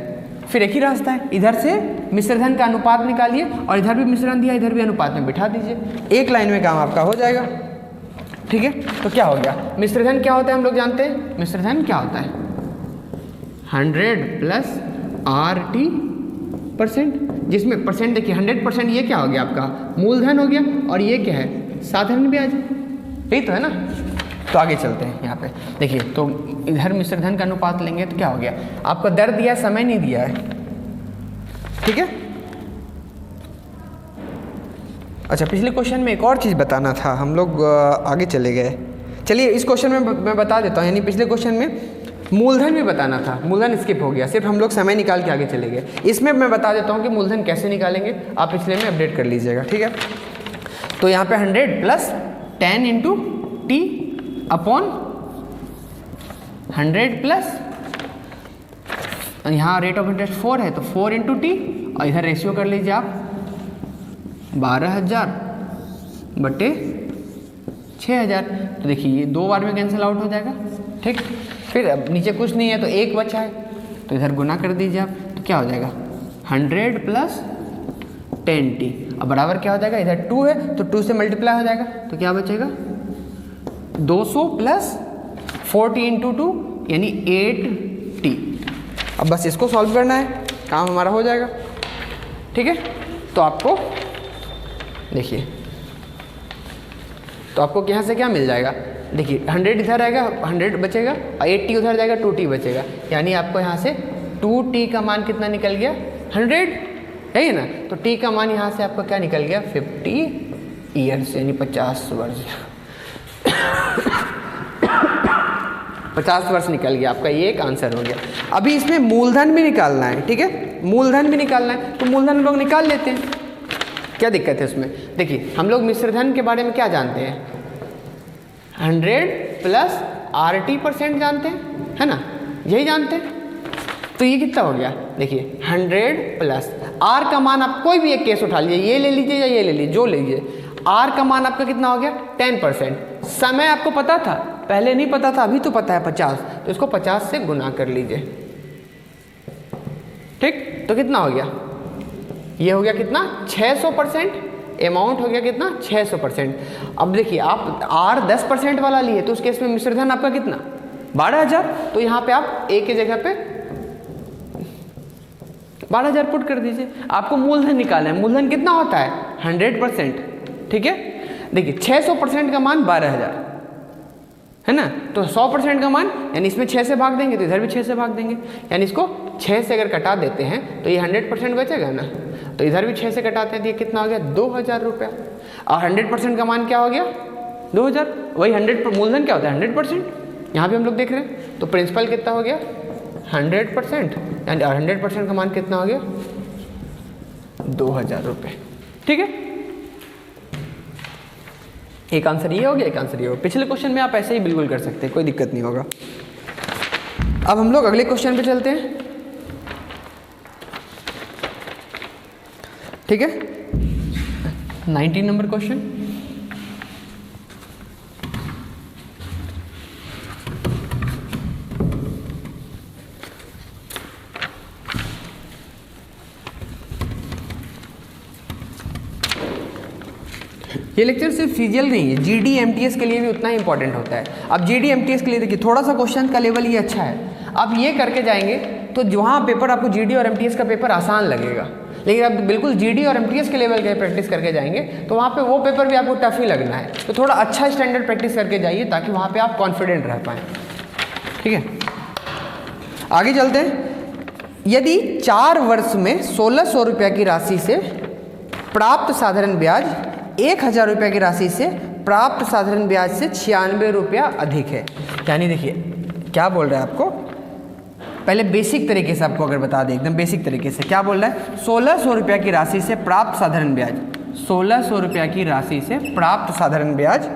फिर एक ही रास्ता है, इधर से मिश्रधन का अनुपात निकालिए और इधर भी मिश्रण दिया, इधर भी अनुपात में बिठा दीजिए, एक लाइन में काम आपका हो जाएगा। ठीक है, तो क्या हो गया, मिश्रधन क्या होता है हम लोग जानते हैं, मिश्रधन क्या होता है 100 प्लस RT%, जिसमें परसेंट देखिए 100% ये क्या हो गया आपका मूलधन हो गया, और ये क्या है साधारण ब्याज, यही तो है ना। तो आगे चलते हैं, यहाँ पे देखिए, तो इधर मिश्रधन का अनुपात लेंगे तो क्या हो गया, आपको दर दिया समय नहीं दिया है। ठीक है, अच्छा पिछले क्वेश्चन में एक और चीज़ बताना था, हम लोग आगे चले गए। चलिए इस क्वेश्चन में मैं बता देता हूँ, यानी पिछले क्वेश्चन में मूलधन भी बताना था, मूलधन स्किप हो गया, सिर्फ हम लोग समय निकाल के आगे चले गए। इसमें मैं बता देता हूँ कि मूलधन कैसे निकालेंगे, आप पिछले में अपडेट कर लीजिएगा। ठीक है, तो यहाँ पे 100 plus 10 into T upon 100 plus, यहाँ रेट ऑफ इंटरेस्ट 4 है तो 4 इंटू टी, और इधर रेशियो कर लीजिए आप 12,000 बटे 6,000। तो देखिए ये 2 बार में कैंसिल आउट हो जाएगा। ठीक, फिर अब नीचे कुछ नहीं है तो 1 बचा है, तो इधर गुना कर दीजिए आप, तो क्या हो जाएगा 100 प्लस 10t, अब बराबर क्या हो जाएगा, इधर 2 है तो 2 से मल्टीप्लाई हो जाएगा, तो क्या बचेगा 200 प्लस 40 इंटू 2 यानी 8t। अब बस इसको सॉल्व करना है, काम हमारा हो जाएगा। ठीक है, तो आपको देखिए, तो आपको यहाँ से क्या मिल जाएगा, देखिए 100 इधर आएगा 100 बचेगा और 80 उधर जाएगा 2t बचेगा, यानी आपको यहाँ से 2t का मान कितना निकल गया 100, है ना। तो t का मान यहाँ से आपका क्या निकल गया 50 ईयर्स यानी 50 वर्ष 50 वर्ष निकल गया आपका, ये एक आंसर हो गया। अभी इसमें मूलधन भी निकालना है। ठीक है, मूलधन भी निकालना है, तो मूलधन हम लोग निकाल लेते हैं, क्या दिक्कत है उसमें। देखिए हम लोग मिश्रधन के बारे में क्या जानते हैं, 100 प्लस RT% जानते हैं, है ना, यही जानते हैं। तो ये कितना हो गया, देखिए 100 प्लस R का मान आप कोई भी एक केस उठा लीजिए, ये ले लीजिए या ये ले लीजिए, जो लीजिए, R का मान आपका कितना हो गया 10%। समय आपको पता था, पहले नहीं पता था, अभी तो पता है 50, तो इसको 50 से गुना कर लीजिए। ठीक, तो कितना हो गया, ये हो गया कितना 600%, अमाउंट हो गया कितना 600%। अब देखिए आप R 10% वाला लिए तो उस केस में मिश्रधन आपका कितना 12,000, तो यहाँ पे आप A की जगह पे 12,000 पुट कर दीजिए। आपको मूलधन निकालना है, मूलधन कितना होता है 100%। ठीक है, देखिए 600% का मान 12,000 है ना, तो 100% का मान यानी इसमें 6 से भाग देंगे तो इधर भी 6 से भाग देंगे, यानी इसको 6 से अगर कटा देते हैं तो ये 100% बचेगा ना, तो इधर भी 6 से कटाते हैं तो ये कितना हो गया 2,000 रुपया। और 100% का मान क्या हो गया 2,000, वही 100 मूलधन क्या होता है 100%, यहाँ भी हम लोग देख रहे हैं। तो प्रिंसिपल कितना हो गया 100%, यानी 100% का मान कितना हो गया 2,000 रुपये। ठीक है, एक आंसर ये हो गया, एक आंसर ये हो गया। पिछले क्वेश्चन में आप ऐसे ही बिल्कुल कर सकते हैं, कोई दिक्कत नहीं होगा। अब हम लोग अगले क्वेश्चन पे चलते हैं। ठीक है, 19 नंबर क्वेश्चन। ये लेक्चर सिर्फ सीजीएल नहीं है, जीडी एमटीएस के लिए भी उतना ही इंपॉर्टेंट होता है। अब जीडी एमटीएस के लिए देखिए थोड़ा सा क्वेश्चन का लेवल ये अच्छा है, आप ये करके जाएंगे तो वहाँ पेपर आपको जीडी और एमटीएस का पेपर आसान लगेगा। लेकिन आप बिल्कुल जीडी और एमटीएस के लेवल के प्रैक्टिस करके जाएंगे तो वहाँ पे वो पेपर भी आपको टफ ही लगना है। तो थोड़ा अच्छा स्टैंडर्ड प्रैक्टिस करके जाइए ताकि वहाँ पे आप कॉन्फिडेंट रह पाएँ। ठीक है, आगे चलते हैं। यदि 4 वर्ष में 1,600 रुपये की राशि से प्राप्त साधारण ब्याज 1,000 रुपये की राशि से प्राप्त साधारण ब्याज से 96 रुपया अधिक है, यानी देखिए क्या बोल रहा है आपको, पहले बेसिक तरीके से आपको अगर बता दें, एकदम बेसिक तरीके से क्या बोल रहा है, 1,600 रुपये की राशि से प्राप्त साधारण ब्याज, 1,600 रुपये की राशि से प्राप्त साधारण ब्याज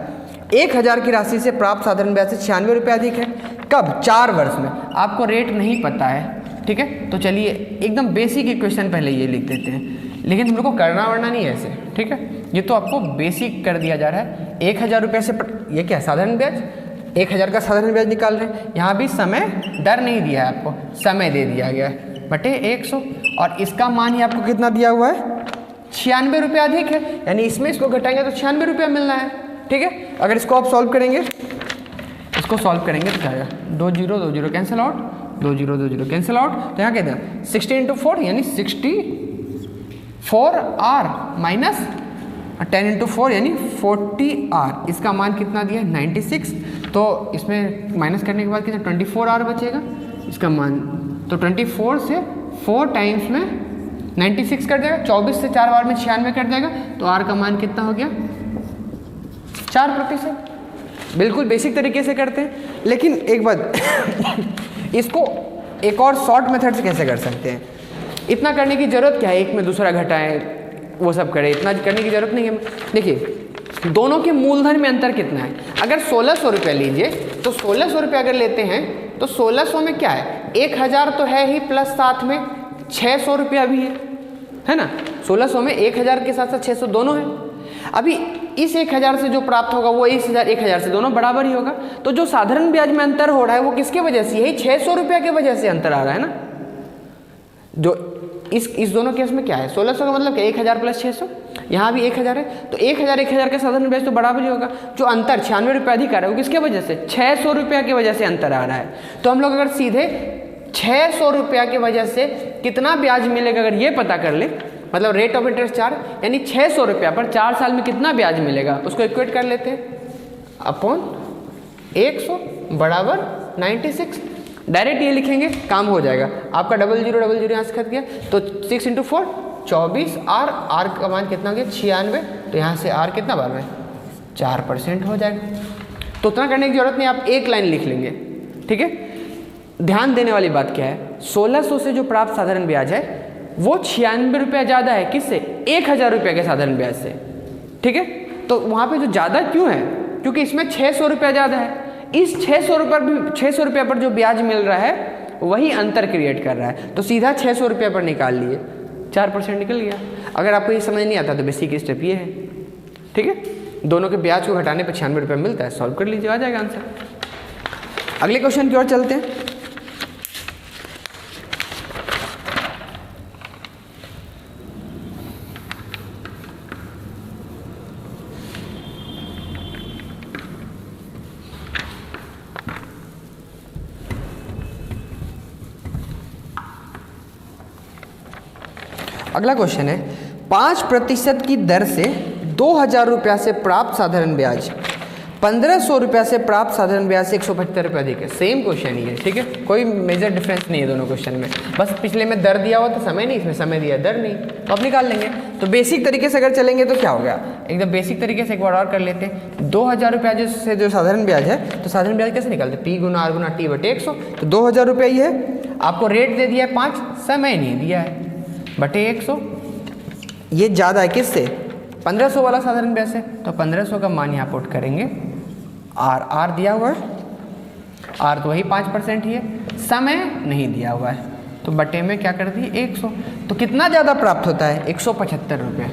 1,000 की राशि से प्राप्त साधारण ब्याज से 96 रुपये अधिक है। कब 4 वर्ष में, आपको रेट नहीं पता है। ठीक है, तो चलिए एकदम बेसिक इक्वेशन पहले ये लिख देते हैं, लेकिन हम लोग को करना वरना नहीं है ऐसे। ठीक है, ये तो आपको बेसिक कर दिया जा रहा है। 1,000 रुपये से ये क्या साधारण ब्याज, 1,000 का साधारण ब्याज निकाल रहे हैं। यहाँ भी समय दर नहीं दिया है आपको, समय दे दिया गया है बटे 100, और इसका मान ही आपको कितना दिया हुआ है 96 रुपये अधिक है, यानी इसमें इसको घटाएंगे तो 96 रुपया मिलना है। ठीक है, अगर इसको आप सॉल्व करेंगे, इसको सॉल्व करेंगे तो क्या आएगा 2 0 2 0 कैंसिल आउट, 2 0 2 0 कैंसिल आउट, तो यहाँ कहते हैं 60 × 4 यानी 64R माइनस 10 × 4 यानी 40R, इसका मान कितना दिया है 96, तो इसमें माइनस करने के बाद कितना 24R बचेगा इसका मान, तो 24 से 4 टाइम्स में 96 कट जाएगा, 24 से 4 बार में 96 कट जाएगा, तो R का मान कितना हो गया 4%। बिल्कुल बेसिक तरीके से करते हैं, लेकिन एक बात इसको एक और शॉर्ट मेथड से कैसे कर सकते हैं, इतना करने की ज़रूरत क्या है, एक में दूसरा घटाएं वो सब करें, इतना करने की ज़रूरत नहीं है। देखिए दोनों के मूलधन में अंतर कितना है, अगर 1,600 रुपये लीजिए तो 1,600 रुपये अगर लेते हैं तो 1,600 में क्या है 1,000 तो है ही, प्लस साथ में 600 रुपया भी है ना, 1,600 में 1,000 के साथ साथ 600 दोनों है। अभी इस 1,000 से जो प्राप्त होगा वो इस 1,000 से दोनों बराबर ही होगा, तो जो साधारण ब्याज में अंतर हो रहा है वो किसके वजह से, यही 600 रुपये की वजह से अंतर आ रहा है ना। जो इस दोनों केस में क्या है 1,600 का मतलब क्या 1,000 प्लस 600, यहाँ भी 1,000 है, तो 1,000 का साधारण ब्याज तो बराबर ही होगा। जो अंतर 96 रुपये अधिक आ रहा है वो किसके वजह से 600 रुपये की वजह से अंतर आ रहा है। तो हम लोग अगर सीधे 600 रुपये की वजह से कितना ब्याज मिलेगा अगर ये पता कर ले, मतलब रेट ऑफ इंटरेस्ट 4 यानी 600 रुपया पर 4 साल में कितना ब्याज मिलेगा उसको इक्वेट कर लेते हैं अपॉन 100 बराबर 96, डायरेक्ट ये लिखेंगे काम हो जाएगा आपका। 0000 यहाँ से खत गया तो 6 × 4 24R, R का मान कितना हो गया 96, तो यहाँ से R कितना बार में 4% हो जाएगा। तो उतना करने की जरूरत नहीं, आप एक लाइन लिख लेंगे। ठीक है, ध्यान देने वाली बात क्या है 1,600 से जो प्राप्त साधारण ब्याज है वो 96 रुपया ज़्यादा है किससे 1,000 रुपये के साधारण ब्याज से। ठीक है, तो वहाँ पे जो ज़्यादा क्यों है क्योंकि इसमें 600 रुपया ज़्यादा है, इस 600 रुपये पर जो ब्याज मिल रहा है वही अंतर क्रिएट कर रहा है, तो सीधा 600 रुपये पर निकाल लिए 4% निकल गया। अगर आपको ये समझ नहीं आता तो बेसिक स्टेप ये है। ठीक है, दोनों के ब्याज को घटाने पर 96 रुपये मिलता है, सॉल्व कर लीजिए आ जाएगा आंसर। अगले क्वेश्चन की ओर चलते हैं। अगला क्वेश्चन है 5% की दर से 2000 रुपया से प्राप्त साधारण ब्याज 1500 रुपया से प्राप्त साधारण ब्याज से 175 रुपया अधिक है। सेम क्वेश्चन ही है, ठीक है, कोई मेजर डिफरेंस नहीं है दोनों क्वेश्चन में, बस पिछले में दर दिया हुआ तो समय नहीं, इसमें समय दिया दर नहीं, तो आप निकाल लेंगे। तो बेसिक तरीके से अगर चलेंगे तो क्या हो गया, एकदम बेसिक तरीके से एक बार और कर लेते हैं। 2000 रुपया से जो साधारण ब्याज है, तो साधारण ब्याज कैसे निकालते हैं, P गुना R गुना T बटे 100, तो 2000 रुपया ही है। आपको रेट दे दिया है 5, समय नहीं दिया है, बटे 100, ये ज़्यादा है किससे, 1500 वाला साधारण ब्याज से, तो 1500 का मान यहाँ पुट करेंगे। आर दिया हुआ है, आर तो वही 5% ही है, समय नहीं दिया हुआ है, तो बटे में क्या कर दिए 100, तो कितना ज़्यादा प्राप्त होता है 175 रुपये,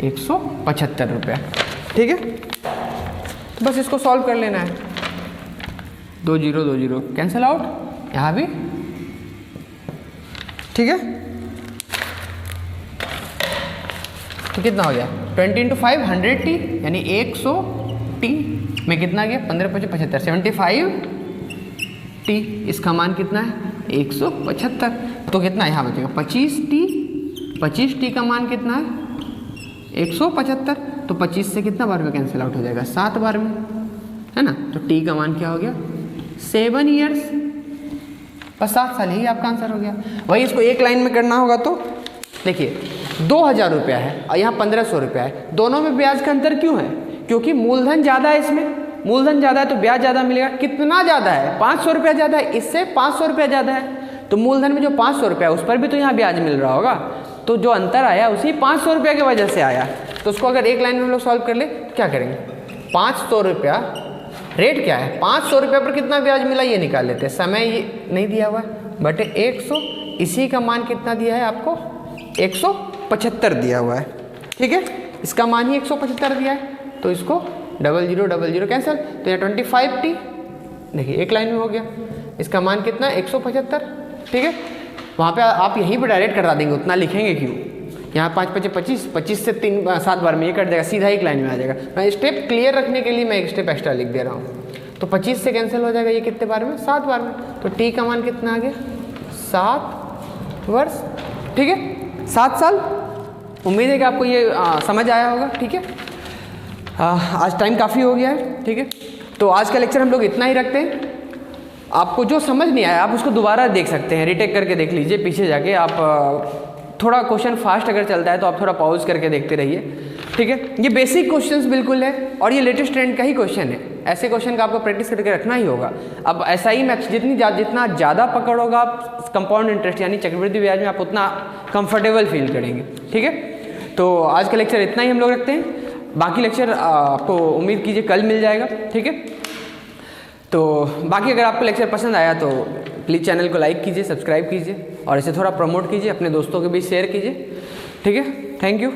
175 रुपया, ठीक है। तो बस इसको सॉल्व कर लेना है, 2 0 2 0 कैंसिल आउट, यहाँ भी ठीक है। तो कितना हो गया 20 × 5 100t, यानी 100t में कितना गया 15 × 5 75, 75t, इसका मान कितना है 175, तो कितना यहाँ बचेगा 25t, 25t का मान कितना है 175, तो 25 से कितना बार में कैंसिल आउट हो जाएगा 7 बार में, है ना। तो t का मान क्या हो गया 7 ईयर्स, बस 7 साल, ही आपका आंसर हो गया। वही इसको एक लाइन में करना होगा तो देखिए 2000 रुपया है और यहाँ 1500 रुपया है, दोनों में ब्याज का अंतर क्यों है, क्योंकि मूलधन ज़्यादा है, इसमें मूलधन ज़्यादा है तो ब्याज ज़्यादा मिलेगा। कितना ज़्यादा है 500 रुपया ज़्यादा है, इससे 500 रुपया ज़्यादा है, तो मूलधन में जो 500 रुपया है उस पर भी तो यहाँ ब्याज मिल रहा होगा, तो जो अंतर आया उसी 500 रुपया की वजह से आया। तो उसको अगर एक लाइन में हम लोग सॉल्व कर ले तो क्या करेंगे, 500 रुपया रेट क्या है, 500 रुपये पर कितना ब्याज मिला ये निकाल लेते हैं, समय ये नहीं दिया हुआ है, बटे 100, इसी का मान कितना दिया है आपको 175 दिया हुआ है, ठीक है, इसका मान ही 175 दिया है, तो इसको 00 00 कैंसिल, तो ये 25t, देखिए एक लाइन में हो गया, इसका मान कितना 175, ठीक है। वहाँ पे आप यहीं पर डायरेक्ट करा देंगे, उतना लिखेंगे क्यों, यहाँ 5 × 5 = 25 से 7 बार में ये कट जाएगा, सीधा एक लाइन में आ जाएगा। मैं स्टेप क्लियर रखने के लिए मैं एक स्टेप एक्स्ट्रा लिख दे रहा हूँ, तो 25 से कैंसिल हो जाएगा, ये कितने बार में 7 बार में, तो t का मान कितना आ गया 7 वर्ष, ठीक है, 7 साल। उम्मीद है कि आपको ये समझ आया होगा, ठीक है। आज टाइम काफ़ी हो गया है, ठीक है, तो आज का लेक्चर हम लोग इतना ही रखते हैं। आपको जो समझ नहीं आया आप उसको दोबारा देख सकते हैं, रीटेक करके देख लीजिए पीछे जाके, आप थोड़ा क्वेश्चन फास्ट अगर चलता है तो आप थोड़ा पॉज करके देखते रहिए, ठीक है। ये बेसिक क्वेश्चंस बिल्कुल है और ये लेटेस्ट ट्रेंड का ही क्वेश्चन है, ऐसे क्वेश्चन का आपको प्रैक्टिस करके रखना ही होगा। अब ऐसा ही मैथ्स जितना ज़्यादा पकड़ होगा आप कंपाउंड इंटरेस्ट यानी चक्रवृद्धि ब्याज में, आप उतना कंफर्टेबल फील करेंगे, ठीक है। तो आज का लेक्चर इतना ही हम लोग रखते हैं, बाकी लेक्चर आपको उम्मीद कीजिए कल मिल जाएगा, ठीक है। तो बाकी अगर आपको लेक्चर पसंद आया तो प्लीज़ चैनल को लाइक कीजिए, सब्सक्राइब कीजिए और इसे थोड़ा प्रमोट कीजिए, अपने दोस्तों के बीच शेयर कीजिए, ठीक है। Thank you.